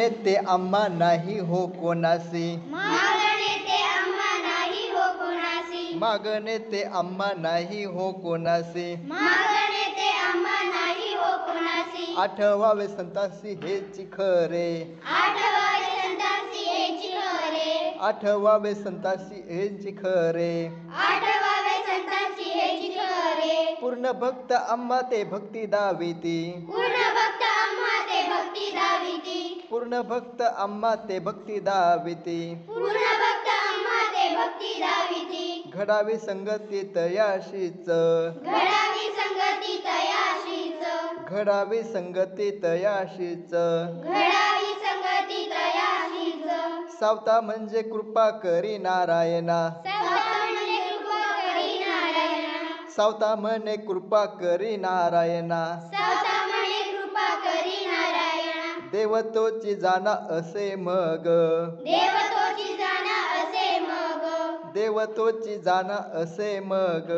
नेते आम्हा नाही हो कोणासी, मागणे ते आम्हा नाही हो कोणासी, आठवावे संतांसी हेची खरे, आठवावे संतांसी हेची खरे, पूर्ण भक्त आम्हा ते भक्ती दाविती, पूर्ण भक्त आम्हा ते भक्ती दाविती, घडावी संगती तयाशीच, घडावी संगती तयाशीच, सावता म्हणजे कृपा करी नारायणा, सावता म्हणे कृपा करी नारायणा, देवतोची जाणा असे मग, देवतोची जाणा असे मग,